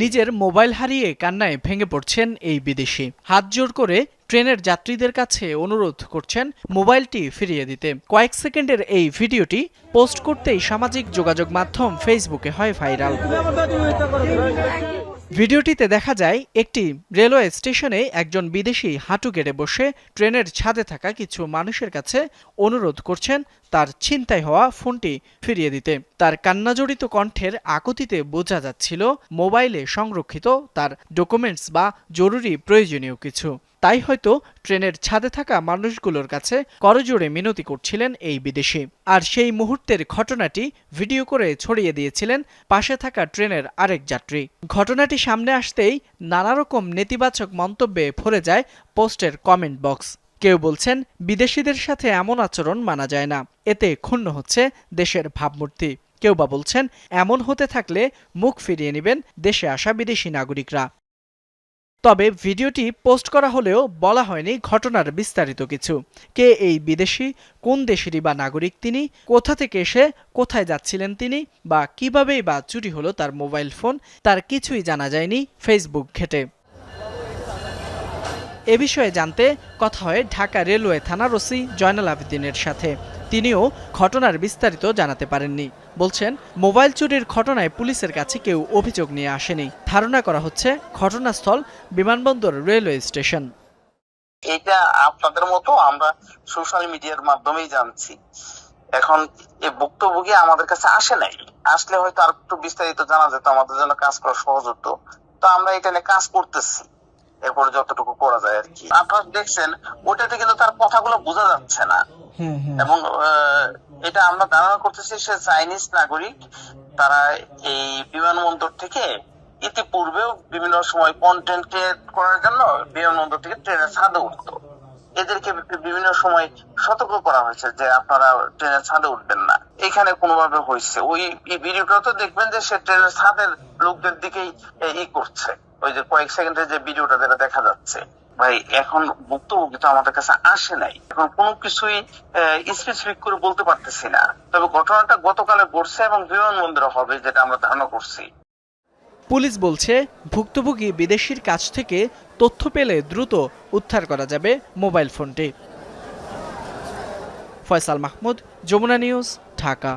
নিজের মোবাইল হারিয়ে কান্নায় ভেঙে পড়ছেন এই বিদেশি। হাত জোড় করে ট্রেনের যাত্রীদের কাছে অনুরোধ করছেন মোবাইলটি ফিরিয়ে দিতে। কয়েক সেকেন্ডের এই ভিডিওটি পোস্ট করতেই সামাজিক যোগাযোগ মাধ্যম ফেসবুকে হয় ভাইরাল। ভিডিওটিতে দেখা যায় একটি রেলওয়ে স্টেশনে একজন বিদেশি হাঁটু গেড়ে বসে ট্রেনের ছাদে থাকা কিছু মানুষের কাছে অনুরোধ করছেন তার ছিনতাই হওয়া ফোনটি ফিরিয়ে দিতে। তার কান্নাজড়িত কণ্ঠের আকুতিতে বোঝা যাচ্ছিল মোবাইলে সংরক্ষিত তার ডকুমেন্টস বা জরুরি প্রয়োজনীয় কিছু। তাই হয়তো ট্রেনের ছাদে থাকা মানুষগুলোর কাছে করজোড়ে মিনতি করছিলেন এই বিদেশি। আর সেই মুহূর্তের ঘটনাটি ভিডিও করে ছড়িয়ে দিয়েছিলেন পাশে থাকা ট্রেনের আরেক যাত্রী। ঘটনাটি সামনে আসতেই নানা রকম নেতিবাচক মন্তব্যে ভরে যায় পোস্টের কমেন্ট বক্স। কেউ বলছেন বিদেশিদের সাথে এমন আচরণ মানা যায় না, এতে ক্ষুণ্ণ হচ্ছে দেশের ভাবমূর্তি। কেউ বা বলছেন এমন হতে থাকলে মুখ ফিরিয়ে নেবেন দেশে আসা বিদেশি নাগরিকরা। তবে ভিডিওটি পোস্ট করা হলেও বলা হয়নি ঘটনার বিস্তারিত কিছু। কে এই বিদেশি, কোন দেশেরই বা নাগরিক তিনি, কোথা থেকে এসে কোথায় যাচ্ছিলেন তিনি, বা কিভাবেই বা চুরি হলো তার মোবাইল ফোন, তার কিছুই জানা যায়নি ফেসবুক ঘেঁটে। এ বিষয়ে জানতে কথা হয় ঢাকা রেলওয়ে থানার ওসি জয়নাল আবেদিনের সাথে। তিনিও ঘটনার বিস্তারিত জানাতে পারেননি। বলছেন মোবাইল চুরির ঘটনায় পুলিশের কাছে কেউ অভিযোগ নিয়ে আসেনি। ধারণা করা হচ্ছে ঘটনাস্থল বিমানবন্দর রেলওয়ে স্টেশন। এটা আপনাদের মতো আমরা সোশ্যাল মিডিয়ার মাধ্যমেই জানছি। এখন এই ভুক্তভোগী আমাদের কাছে আসে নাই, আসলে হয়তো আর একটু বিস্তারিত জানা যেত, আমাদের জন্য কাজ করা সহজ হতো। তো আমরা এটা নিয়ে কাজ করতেছি, এরপরে যতটুকু করা যায় আর কি। আপনারা দেখছেন ওটাতে কিন্তু তার কথাগুলো বোঝা যাচ্ছে না, এবং এটা আমরা ধারণা করতেছি সে চাইনিজ নাগরিক। তারা এই বিমানবন্দর থেকে ইতিপূর্বেও বিভিন্ন সময় কন্টেন্ট ক্রিয়েট করার জন্য বিমানবন্দর থেকে ট্রেনের ছাদে উঠতো। এদেরকে বিভিন্ন সময় সতর্ক করা হয়েছে যে আপনারা ট্রেনের ছাদে উঠবেন না। এখানে কোনোভাবে হয়েছে ওই ভিডিওটা তো দেখবেন যে সে ট্রেনের ছাদের লোকদের দিকেই করছে, ওই যে কয়েক সেকেন্ডের যে ভিডিওটা যেটা দেখা যাচ্ছে। ভাই এখন ভুক্তভোগী তো আমাদের কাছে আসে নাই, এখন কোনো কিছুই স্পেসিফিক করে বলতে পারতেছি না। তবে ঘটনাটা গতকালে ঘটছে এবং বিমানবন্দরে হবে যেটা আমরা ধারণা করছি। পুলিশ বলছে ভুক্তভোগী বিদেশির কাছ থেকে তথ্য পেলে দ্রুত উদ্ধার করা যাবে মোবাইল ফোনটি। ফয়সাল মাহমুদ, যমুনা নিউজ, ঢাকা।